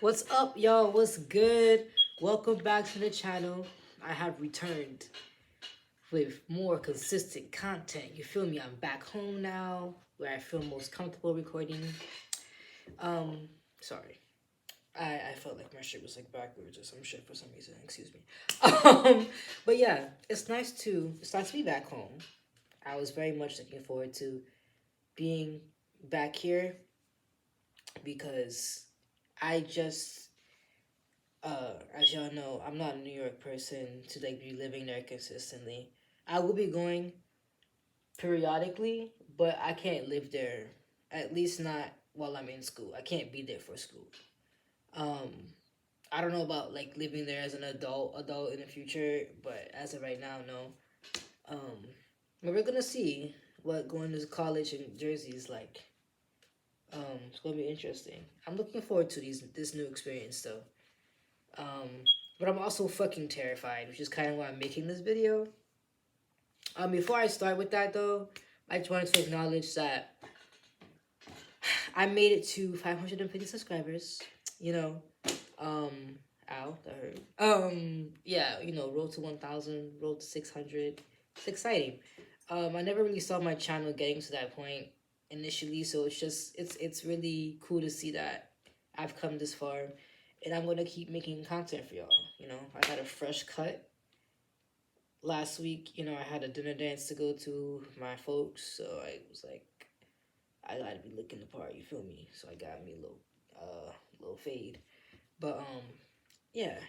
What's up, y'all? What's good? Welcome back to the channel. I have returned with more consistent content. You feel me? I'm back home now, where I feel most comfortable recording. Um, sorry. I felt like my shit was like backwards or some shit for some reason. Excuse me. But yeah, it's nice to be back home. I was very much looking forward to being back here because I just as y'all know, I'm not a New York person to like be living there consistently. I will be going periodically, but I can't live there. At least not while I'm in school. I can't be there for school. Um, I don't know about like living there as an adult in the future, but as of right now, no. Um, but we're gonna see what going to college in Jersey is like. It's gonna be interesting. I'm looking forward to this new experience though. Um, but I'm also fucking terrified, which is kind of why I'm making this video. Before I start with that though, I just wanted to acknowledge that I made it to 550 subscribers. You know, um, ow, that hurt. Yeah, road to 1,000, road to 600. It's exciting. I never really saw my channel getting to that point initially, so it's really cool to see that I've come this far, and I'm gonna keep making content for y'all. I got a fresh cut last week. I had a dinner dance to go to my folks, so I was like, I gotta be looking the part. You feel me? So I got me a little fade. But yeah.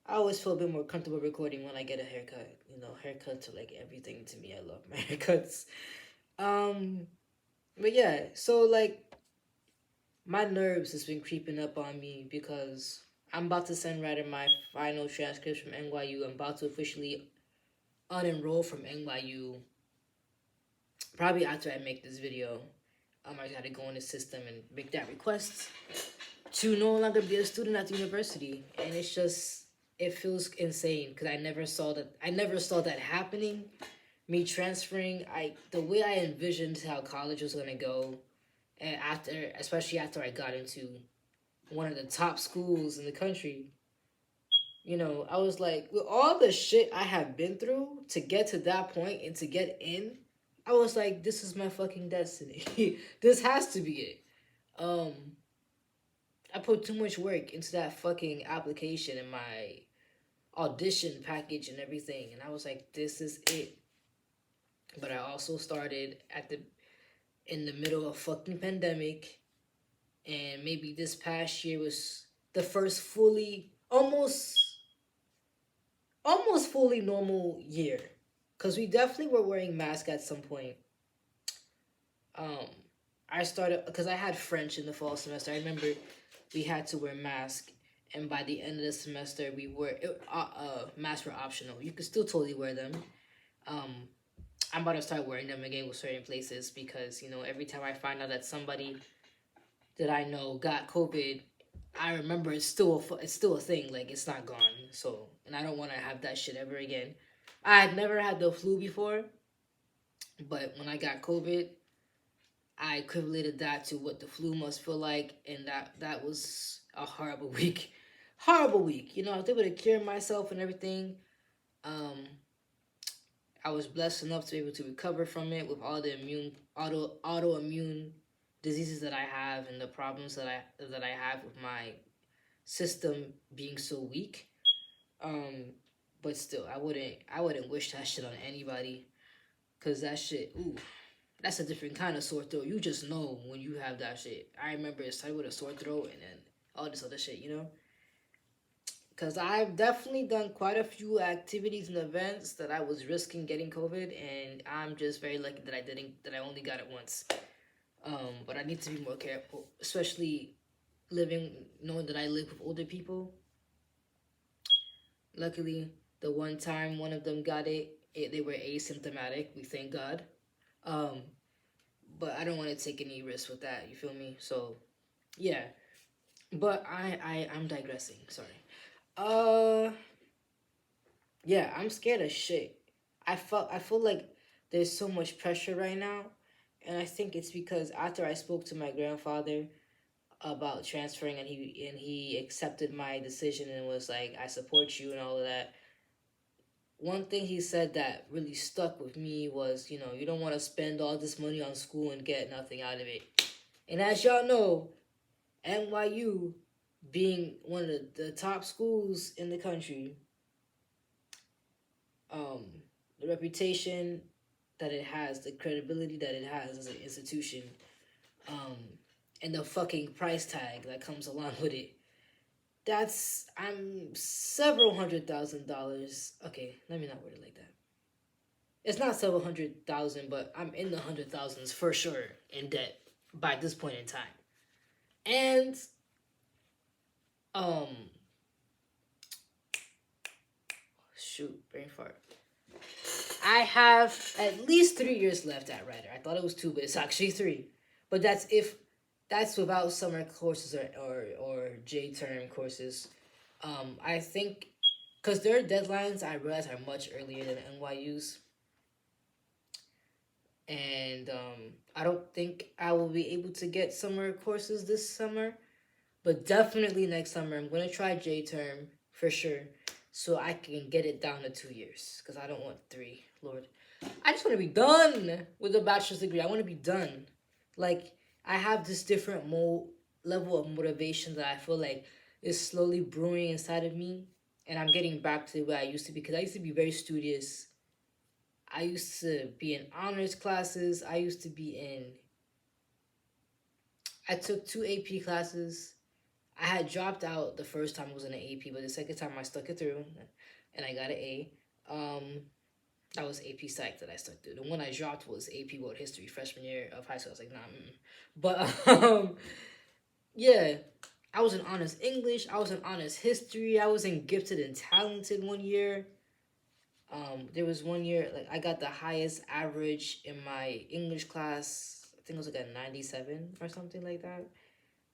I always feel a bit more comfortable recording when I get a haircut. Haircuts are like everything to me. I love my haircuts. Um, but yeah, so like my nerves has been creeping up on me because I'm about to send Ryder my final transcripts from NYU. I'm about to officially unenroll from NYU. Probably after I make this video, I gotta go in the system and make that request to no longer be a student at the university, and it feels insane because I never saw that happening. Me transferring, the way I envisioned how college was gonna go, and especially after I got into one of the top schools in the country, I was like, with all the shit I have been through to get to that point and to get in, I was like, this is my fucking destiny. This has to be it. Um, I put too much work into that fucking application and my audition package and everything, and I was like, this is it. But I also started in the middle of fucking pandemic, and maybe this past year was the first almost fully normal year, because we definitely were wearing masks at some point. Um, I started because I had French in the fall semester. I remember we had to wear masks, and by the end of the semester, masks were optional. You could still totally wear them. Um, I'm about to start wearing them again with certain places because every time I find out that somebody that I know got COVID, I remember it's still a thing. Like, it's not gone. So, and I don't want to have that shit ever again. I had never had the flu before, but when I got COVID, I equated that to what the flu must feel like, and that was a horrible week. Horrible week. I was able to cure myself and everything. Um, I was blessed enough to be able to recover from it with all the autoimmune diseases that I have and the problems that I have with my system being so weak. Um, but still, I wouldn't wish that shit on anybody, cause that shit, ooh, that's a different kind of sore throat. You just know when you have that shit. I remember it started with a sore throat and then all this other shit. Because I've definitely done quite a few activities and events that I was risking getting COVID, and I'm just very lucky that I only got it once. But I need to be more careful, especially knowing that I live with older people. Luckily, the one time one of them got they were asymptomatic. We thank God. Um, but I don't want to take any risks with that. You feel me? So yeah. But I'm digressing. Sorry. Uh, yeah, I'm scared as shit. I feel like there's so much pressure right now, and I think it's because after I spoke to my grandfather, about transferring, and he accepted my decision and was like, I support you and all of that. One thing he said that really stuck with me was, you don't want to spend all this money on school and get nothing out of it. And as y'all know, NYU being one of the top schools in the country, um, the reputation that it has, the credibility that it has as an institution, um, and the fucking price tag that comes along with it. I'm several $100,000. Okay, let me not word it like that. It's not several 100,000, but I'm in the 100,000s for sure in debt by this point in time. And um shoot, brain fart. I have at least 3 years left at Rider. I thought it was 2, but it's actually 3. But that's without summer courses or J term courses. I think because their deadlines I realize are much earlier than NYU's, and I don't think I will be able to get summer courses this summer, but definitely next summer I'm gonna try J term for sure, so I can get it down to 2 years because I don't want 3. Lord, I just want to be done with a bachelor's degree. I want to be done. Like I have this different level of motivation that I feel like is slowly brewing inside of me, and I'm getting back to where I used to be because I used to be very studious. I used to be in honors classes. I took 2 AP classes. I had dropped out the first time I was in an AP, but the second time I stuck it through, and I got an A. That was AP Psych that I stuck through. The one I dropped was AP World History freshman year of high school. I was like, nah, But yeah, I was in honors English. I was in honors history. I was in gifted and talented one year. There was one year like I got the highest average in my English class. I think it was like a 97 or something like that.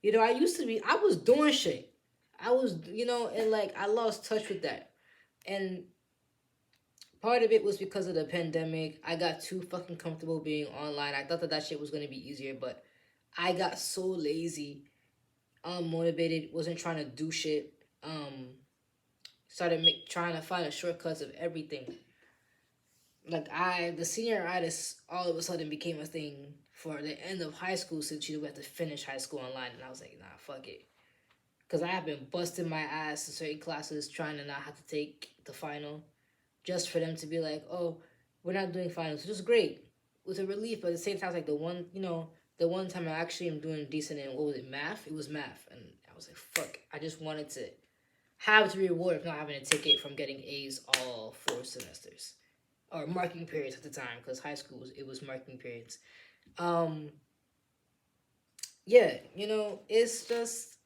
I was doing shit. And like I lost touch with that. And part of it was because of the pandemic. I got too fucking comfortable being online. I thought that shit was gonna be easier, but I got so lazy, unmotivated, wasn't trying to do shit. Started trying to find the shortcuts of everything. Like the senior itis all of a sudden became a thing for the end of high school since you had to finish high school online, and I was like, nah, fuck it. Because I have been busting my ass in certain classes trying to not have to take the final just for them to be like, oh, we're not doing finals, which is great. It was a relief, but at the same time, like the one time I actually am doing decent in, what was it, math? It was math. And I was like, fuck, I just wanted to have the reward of not having to take it from getting A's all 4 semesters. Or marking periods at the time, because high school, it was marking periods. Um, yeah, it's just,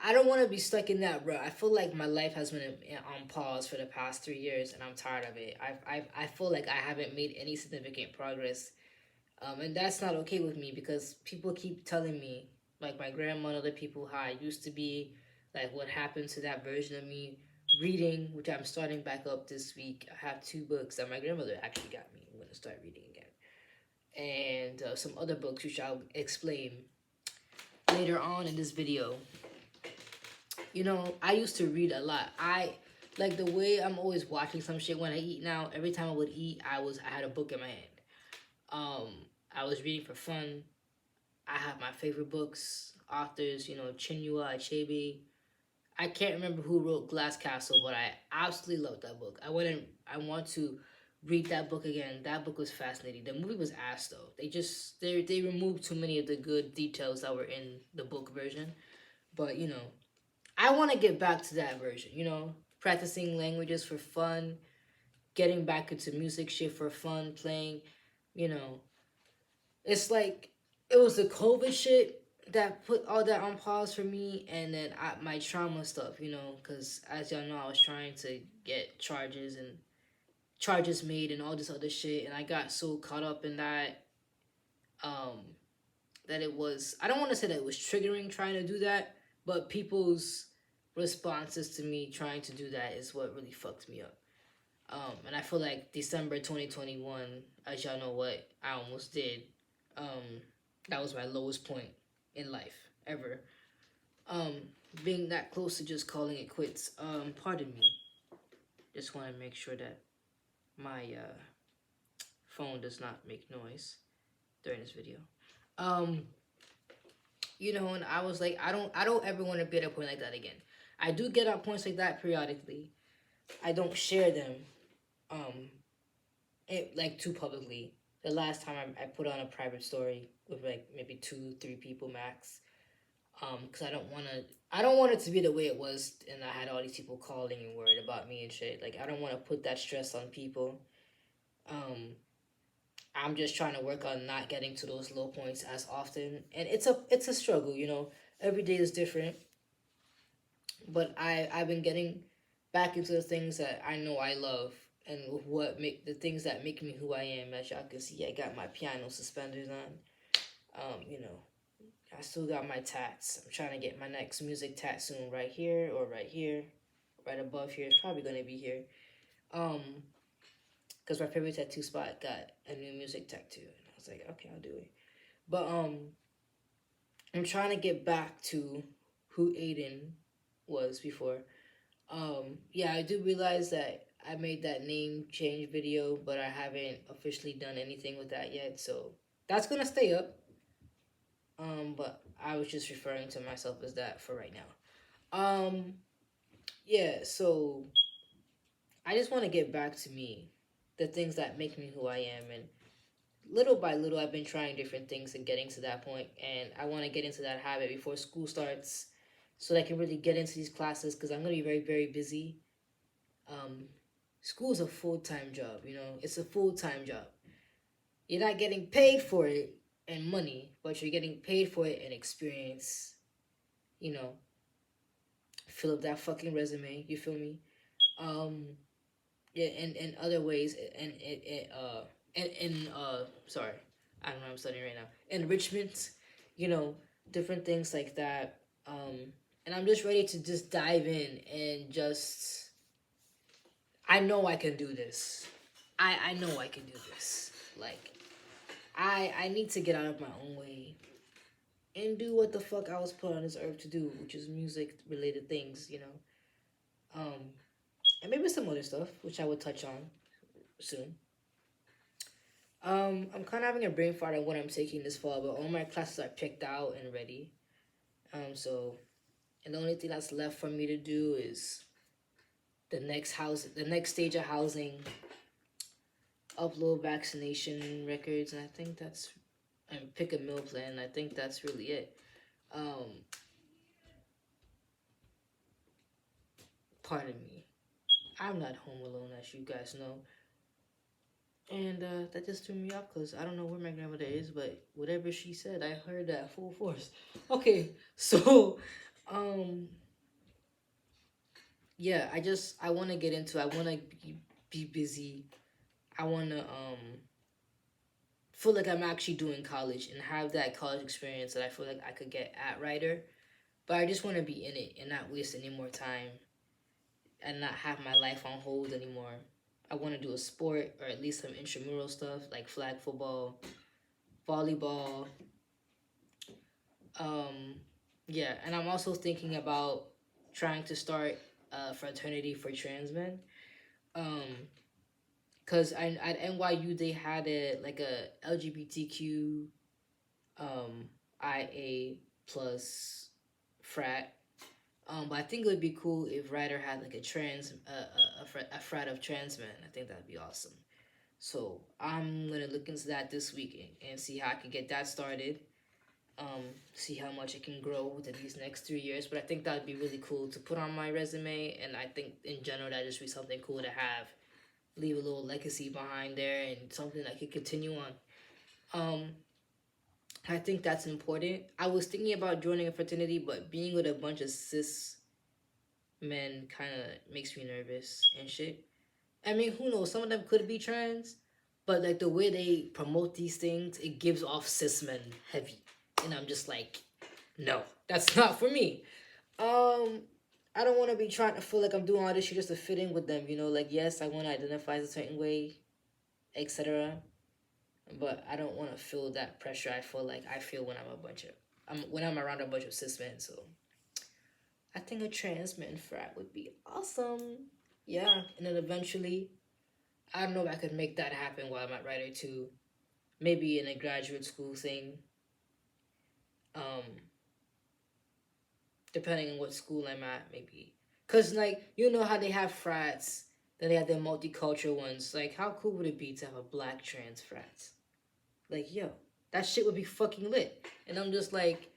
I don't want to be stuck in that rut. I feel like my life has been on pause for the past 3 years, and I'm tired of it. I feel like I haven't made any significant progress, and that's not okay with me because people keep telling me, like my grandma and other people, how I used to be, like what happened to that version of me. Reading, which I'm starting back up this week. I have 2 books that my grandmother actually got me. I'm going to start reading again, and some other books which I'll explain later on in this video. I used to read a lot. I like the way I'm always watching some shit when I eat now. Every time I would eat, I had a book in my hand. I was reading for fun. I have my favorite books, authors, Chinua Achebe. I can't remember who wrote Glass Castle, but I absolutely loved that book. I want to read that book again. That book was fascinating. The movie was ass though. They removed too many of the good details that were in the book version. But I want to get back to that version, practicing languages for fun, getting back into music shit for fun, playing, you know. It's like it was the COVID shit that put all that on pause for me, and then my trauma stuff, because as y'all know, I was trying to get charges made and all this other shit, and I got so caught up in that, um, that it was, I don't want to say that it was triggering trying to do that, but people's responses to me trying to do that is what really fucked me up. And I feel like December 2021, as y'all know what I almost did, that was my lowest point in life. ever. Um, being that close to just calling it quits. Pardon me. Just want to make sure that my phone does not make noise during this video. Um, and I was like, I don't ever want to be at a point like that again. I do get at points like that periodically. I don't share them, like too publicly. The last time I put on a private story with like maybe 2, 3 people max. Because I don't want it to be the way it was, and I had all these people calling and worried about me and shit. Like I don't want to put that stress on people. Um, I'm just trying to work on not getting to those low points as often, and it's a struggle. Every day is different. But I've been getting back into the things that I know I love, and what make the things that make me who I am. As y'all can see, I got my piano suspenders on. I still got my tats. I'm trying to get my next music tat soon, right here or right here, right above here. It's probably gonna be here. Um, because my favorite tattoo spot got a new music tattoo, and I was like, okay, I'll do it. But I'm trying to get back to who Aiden was before. Yeah, I do realize that I made that name change video, but I haven't officially done anything with that yet, so that's gonna stay up. But I was just referring to myself as that for right now. Yeah, so I just want to get back to me, the things that make me who I am, and little by little, I've been trying different things and getting to that point, and I want to get into that habit before school starts, so that I can really get into these classes because I'm gonna be very, very busy. Um, School's a full-time job. It's a full-time job. You're not getting paid for it and money, but you're getting paid for it and experience. You know, fill up that fucking resume. You feel me? Um, yeah, and other ways, sorry, I don't know. I'm studying right now. Enrichment, you know, different things like that. And I'm just ready to just dive in and just. I know I can do this. I know I can do this. Like, I need to get out of my own way and do what the fuck I was put on this earth to do, which is music related things. Um, and maybe some other stuff, which I will touch on soon. I'm kind of having a brain fart on what I'm taking this fall, but all my classes are picked out and ready. So, and the only thing that's left for me to do is the next stage of housing, upload vaccination records, and I think that's, and pick a meal plan. I think that's really it. Um, Pardon me. I'm not home alone, as you guys know. And that just threw me off because I don't know where my grandmother is, but whatever she said, I heard that full force. Okay, so, um, yeah, I want to get into, I want to be busy. I want to, feel like I'm actually doing college and have that college experience that I feel like I could get at Ryder. But I just want to be in it and not waste any more time and not have my life on hold anymore. I want to do a sport or at least some intramural stuff like flag football, volleyball. Um, yeah, and I'm also thinking about trying to start a fraternity for trans men. Um, cause at NYU they had a LGBTQ IA plus frat. But I think it would be cool if Ryder had like a trans a frat of trans men. I think that'd be awesome. So I'm gonna look into that this week and see how I can get that started. See how much it can grow within these next 3 years. But I think that'd be really cool to put on my resume, and I think in general that'd just be something cool to have, leave a little legacy behind there, and something I could continue on. I think that's important. I was thinking about joining a fraternity, but being with a bunch of cis men kind of makes me nervous and shit. I mean, who knows? Some of them could be trans, but like the way they promote these things, it gives off cis men heavy, and I'm just like, no, that's not for me. Um, I don't want to be trying to feel like I'm doing all this shit just to fit in with them. Like, yes, I want to identify as a certain way, etc. But I don't want to feel that pressure I feel like I feel when I'm a bunch of when I'm around a bunch of cis men. So I think a trans men frat would be awesome. Yeah, and then eventually, I don't know if I could make that happen while I'm at Writer too. Maybe in a graduate school thing. Um, Depending on what school I'm at, maybe. Cause like you know how they have frats, then they have their multicultural ones. Like how cool would it be to have a black trans frat? Like yo, that shit would be fucking lit. And I'm just like,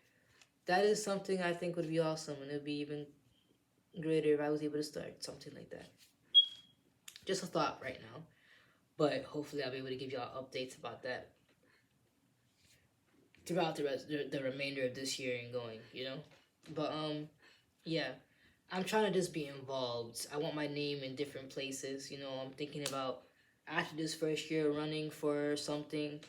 that is something I think would be awesome, and it'd be even greater if I was able to start something like that. Just a thought right now, but hopefully I'll be able to give y'all updates about that throughout the remainder of this year and going. But yeah, I'm trying to just be involved. I want my name in different places. I'm thinking about after this first year running for something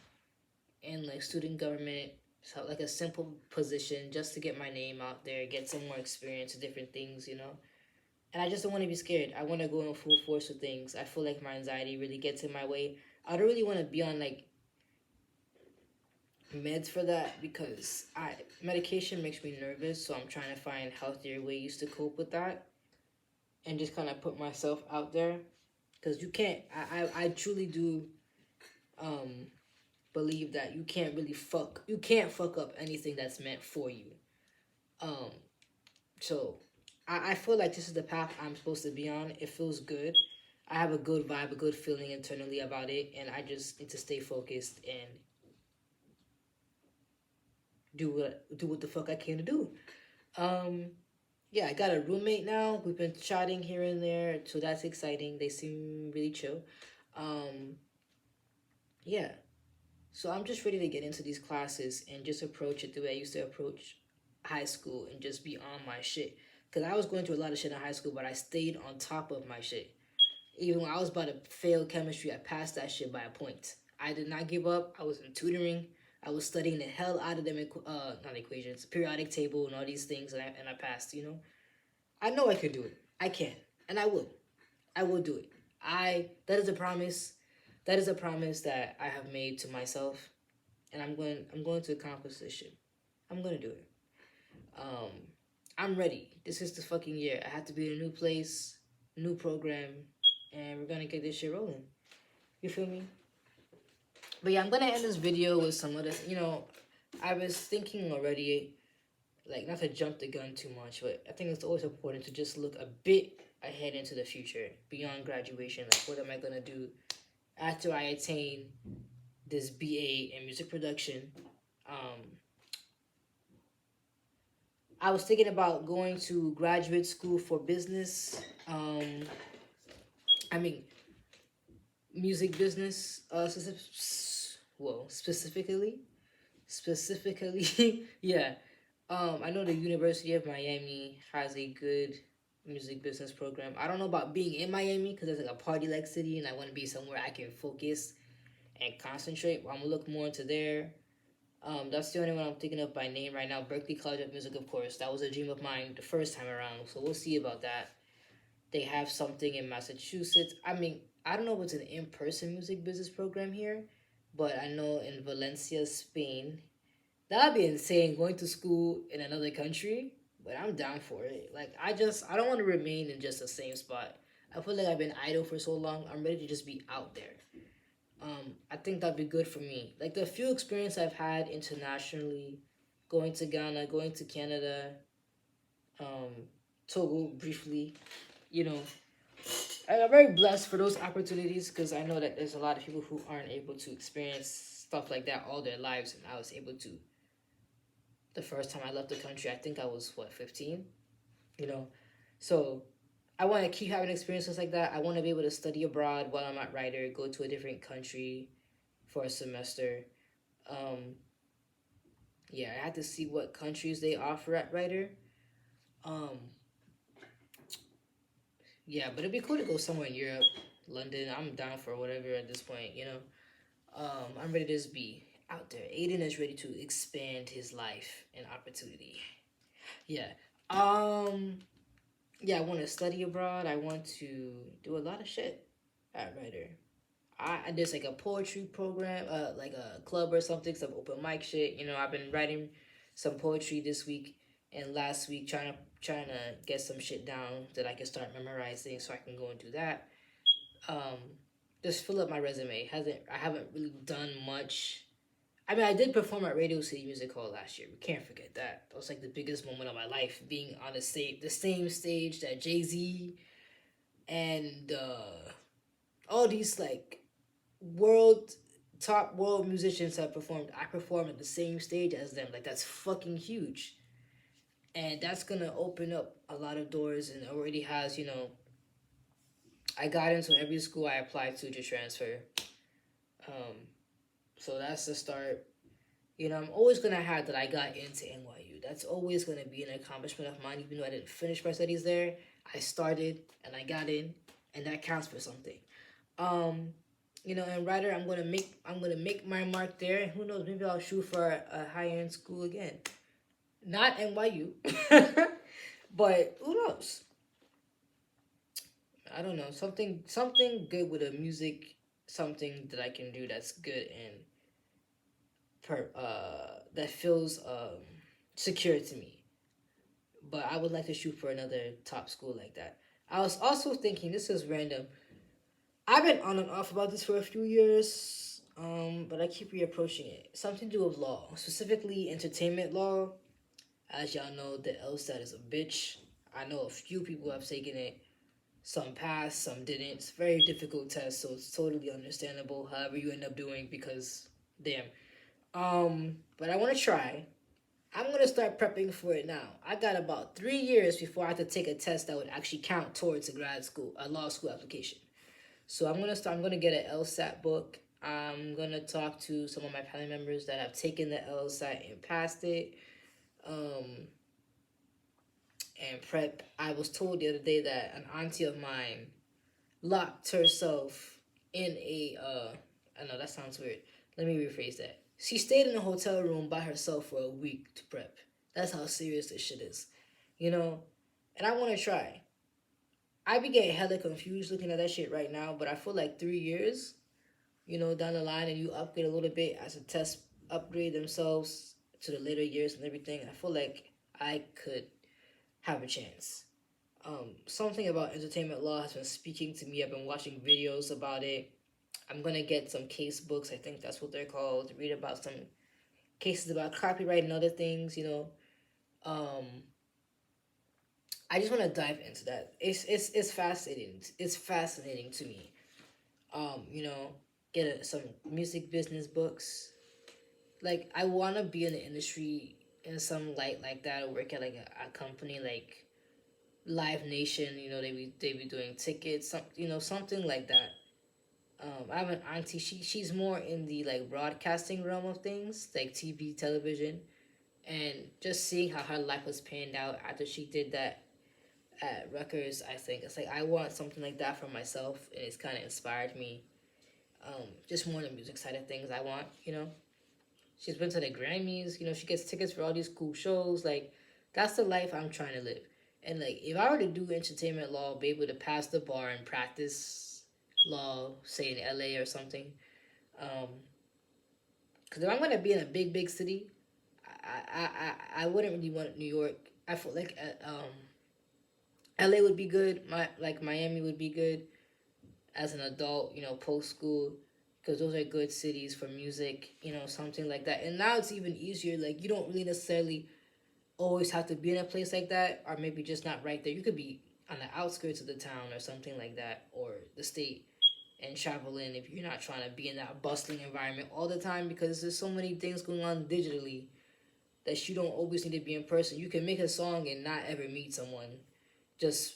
in like student government, so like a simple position just to get my name out there, get some more experience with different things. And I just don't want to be scared. I want to go in full force with things. I feel like my anxiety really gets in my way. I don't really want to be on like meds for that because I medication makes me nervous, so I'm trying to find healthier ways to cope with that and just kind of put myself out there because you can't. I truly do um believe that you can't fuck up anything that's meant for you. Um, so I feel like this is the path I'm supposed to be on. It feels good. I have a good vibe, a good feeling internally about it, and I just need to stay focused and do what the fuck I came to do. Um, yeah, I got a roommate now. We've been chatting here and there, so that's exciting. They seem really chill. Um, yeah, so I'm just ready to get into these classes and just approach it the way I used to approach high school and just be on my shit. Cause I was going through a lot of shit in high school, but I stayed on top of my shit. Even when I was about to fail chemistry, I passed that shit by a point. I did not give up. I was in tutoring. I was studying the hell out of them, not equations, periodic table, and all these things, and I passed. I know I could do it. I can, and I will. I will do it. That is a promise. That is a promise that I have made to myself, and I'm going to accomplish this shit. I'm gonna do it. Um, I'm ready. This is the fucking year. I have to be in a new place, new program, and we're gonna get this shit rolling. You feel me? But yeah, I'm gonna end this video with some other. I was thinking already, like not to jump the gun too much, but I think it's always important to just look a bit ahead into the future, beyond graduation. Like, what am I gonna do after I attain this BA in music production? Um, I was thinking about going to graduate school for business. I mean, music business. Specifically, yeah. I know the University of Miami has a good music business program. I don't know about being in Miami because it's like a party like city, and I want to be somewhere I can focus and concentrate. I'm gonna look more into there. That's the only one I'm thinking of by name right now. Berklee College of Music, of course. That was a dream of mine the first time around, so we'll see about that. They have something in Massachusetts. I mean, I don't know if it's an in-person music business program here, but I know in Valencia, Spain, that'd be insane going to school in another country. But I'm down for it. Like I don't want to remain in just the same spot. I feel like I've been idle for so long. I'm ready to just be out there. I think that'd be good for me. Like the few experience I've had internationally, going to Ghana, going to Canada, um, Togo briefly, you know, and I'm very blessed for those opportunities because I know that there's a lot of people who aren't able to experience stuff like that all their lives, and I was able to. The first time I left the country, I think I was 15, you know, so I want to keep having experiences like that. I want to be able to study abroad while I'm at Rider, go to a different country for a semester. Um, yeah, I had to see what countries they offer at Rider. Um, yeah, but it'd be cool to go somewhere in Europe, London. I'm down for whatever at this point. I'm ready to just be out there. Aiden is ready to expand his life and opportunity. Yeah. Um, yeah, I want to study abroad. I want to do a lot of shit at Rider. There's like a poetry program, like a club or something, some open mic shit. I've been writing some poetry this week and last week, trying to get some shit down that I can start memorizing so I can go and do that. Um, just fill up my resume. Hasn't I haven't really done much. I mean, I did perform at Radio City Music Hall last year. We can't forget that. That was like the biggest moment of my life, being on the same stage that Jay Z and all these like world top world musicians have performed. I performed at the same stage as them. Like that's fucking huge, and that's gonna open up a lot of doors. And already has, I got into every school I applied to transfer. Um, so that's the start. I'm always gonna have that I got into NYU. That's always gonna be an accomplishment of mine, even though I didn't finish my studies there. I started and I got in, and that counts for something. Um, and rather I'm gonna make my mark there, and who knows, maybe I'll shoot for a high end school again. Not NYU, but who knows? I don't know, something good with a music, something that I can do that's good and that feels secure to me. But I would like to shoot for another top school like that. I was also thinking, this is random. I've been on and off about this for a few years, but I keep reapproaching it. Something to do with law, specifically entertainment law. As y'all know, the LSAT is a bitch. I know a few people have taken it. Some passed, some didn't. It's a very difficult test, so it's totally understandable. However you end up doing, because damn. But I want to try. I'm gonna start prepping for it now. I got about 3 years before I have to take a test that would actually count towards a law school application. So I'm gonna get an LSAT book. I'm gonna talk to some of my family members that have taken the LSAT and passed it. Um, and prep. I was told the other day that an auntie of mine locked herself in a I know that sounds weird. Let me rephrase that. She stayed in a hotel room by herself for a week to prep. That's how serious this shit is. You know? And I wanna try. I be getting hella confused looking at that shit right now, but I feel like 3 years, down the line, and you upgrade a little bit as a test upgrade themselves to the later years and everything, I feel like I could have a chance. Something about entertainment law has been speaking to me. I've been watching videos about it. I'm gonna get some case books. I think that's what they're called. To read about some cases about copyright and other things. Um, I just want to dive into that. It's fascinating. It's fascinating to me. Get some music business books. Like I want to be in the industry in some light like that, or work at like a company like Live Nation. They be doing tickets, something like that. I have an auntie. She's more in the like broadcasting realm of things, like TV, television, and just seeing how her life was panned out after she did that at Rutgers. I think it's like I want something like that for myself, and it's kind of inspired me. Just more on the music side of things. I want, She's been to the Grammys. She gets tickets for all these cool shows. Like, that's the life I'm trying to live. And like, if I were to do entertainment law, be able to pass the bar and practice law, say in LA or something, because if I'm gonna be in a big city, I wouldn't really want New York. I feel like LA would be good. Miami would be good as an adult. Post school, because those are good cities for music. Something like that. And now it's even easier. Like you don't really necessarily always have to be in a place like that, or maybe just not right there. You could be on the outskirts of the town or something like that, or the state, and travel in if you're not trying to be in that bustling environment all the time, because there's so many things going on digitally that you don't always need to be in person. You can make a song and not ever meet someone. Just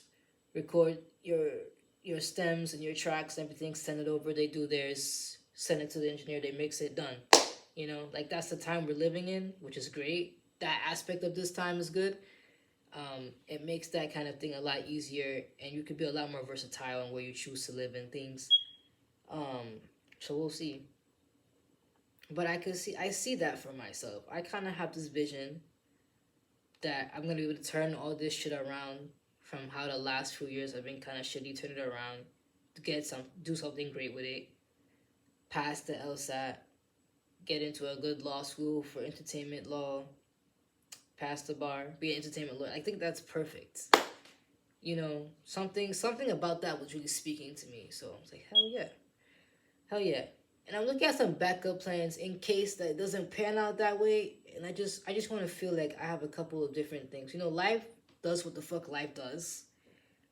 record your stems and your tracks and everything, send it over, they do theirs, send it to the engineer, they mix it, done. Like that's the time we're living in, which is great. That aspect of this time is good. It makes that kind of thing a lot easier, and you could be a lot more versatile in where you choose to live and things. So we'll see. But I see that for myself. I kind of have this vision that I'm gonna be able to turn all this shit around from how the last few years have been kind of shitty. Turn it around, to do something great with it. Pass the LSAT, get into a good law school for entertainment law, past the bar, be an entertainment lawyer. I think that's perfect. You know, something about that was really speaking to me. So I was like, hell yeah, hell yeah. And I'm looking at some backup plans in case that doesn't pan out that way. And I just want to feel like I have a couple of different things. You know, life does what the fuck life does,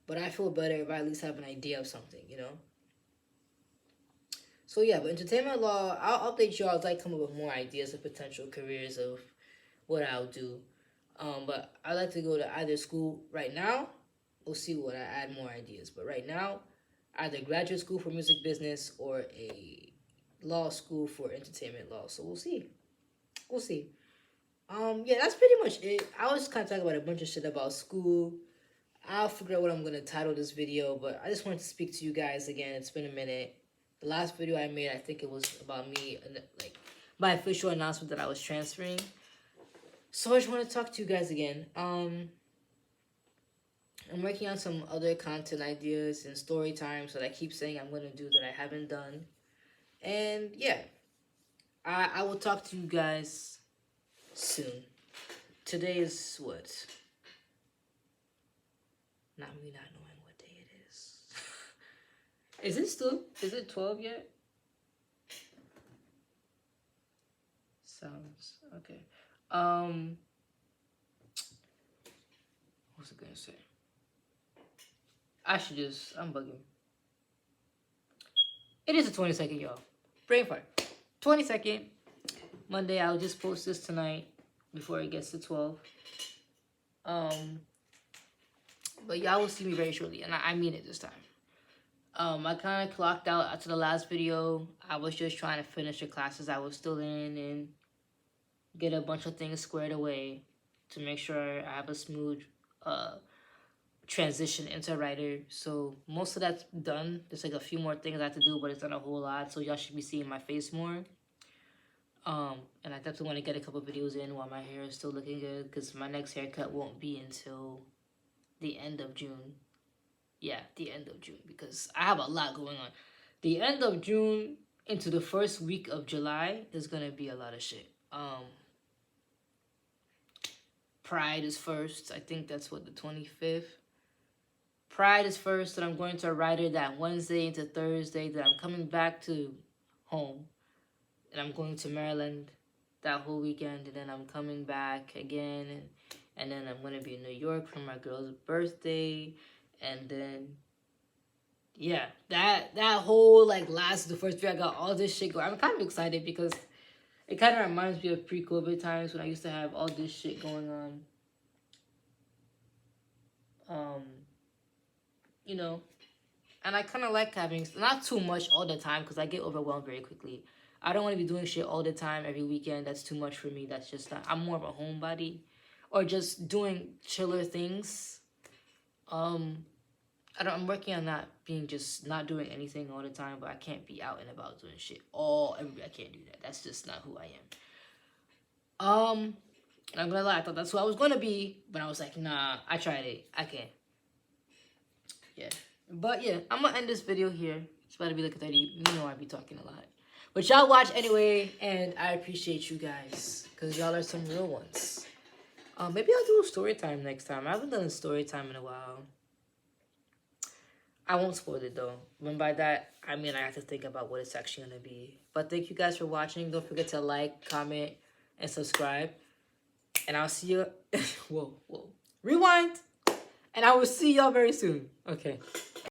but I feel better if I at least have an idea of something. You know. So yeah, but entertainment law, I'll update you as I come up with more ideas of potential careers of what I'll do. But I like to go to either school right now. We'll see what I add more ideas. But right now, either graduate school for music business or a law school for entertainment law. So we'll see. We'll see. Yeah, that's pretty much it. I was kind of talking about a bunch of shit about school. I'll figure out what I'm gonna title this video, but I just wanted to speak to you guys again. It's been a minute. The last video I made, I think it was about me, like my official announcement that I was transferring. So I just want to talk to you guys again. I'm working on some other content ideas and story times that I keep saying I'm gonna do that I haven't done. And yeah, I will talk to you guys soon. Today is what? Not me not knowing what day it is. Is it 12 yet? Sounds okay. What was I gonna say? I'm bugging. It is the 22nd, y'all. Brain fart. 22nd. Monday, I'll just post this tonight before it gets to 12. But y'all will see me very shortly, and I mean it this time. I kind of clocked out after the last video. I was just trying to finish the classes I was still in and get a bunch of things squared away to make sure I have a smooth transition into writer. So most of that's done. There's like a few more things I have to do, but it's not a whole lot. So y'all should be seeing my face more. And I definitely want to get a couple videos in while my hair is still looking good, because my next haircut won't be until the end of June. Yeah, the end of June, because I have a lot going on. The end of June into the first week of July is gonna be a lot of shit. Pride is first. I think that's what, the 25th. Pride is first, and I'm going to Writer that Wednesday into Thursday. That I'm coming back to home, and I'm going to Maryland that whole weekend, and then I'm coming back again, and then I'm gonna be in New York for my girl's birthday, and then yeah, that whole like the first week I got all this shit going. I'm kind of excited because it kind of reminds me of pre-COVID times when I used to have all this shit going on. You know, and I kind of like having not too much all the time, because I get overwhelmed very quickly. I don't want to be doing shit all the time every weekend. That's too much for me. That's just not. I'm more of a homebody, or just doing chiller things. I'm working on not doing anything all the time, but I can't be out and about doing shit I can't do that. That's just not who I am. I'm gonna lie, I thought that's who I was gonna be, but I was like, nah, I tried it. I can't. Yeah. But yeah, I'm gonna end this video here. It's about to be like 30. You know I be talking a lot. But y'all watch anyway, and I appreciate you guys, because y'all are some real ones. Maybe I'll do a story time next time. I haven't done a story time in a while. I won't spoil it though. And by that, I mean I have to think about what it's actually gonna be. But thank you guys for watching. Don't forget to like, comment, and subscribe. And I'll see you. Whoa. Rewind. And I will see y'all very soon. Okay.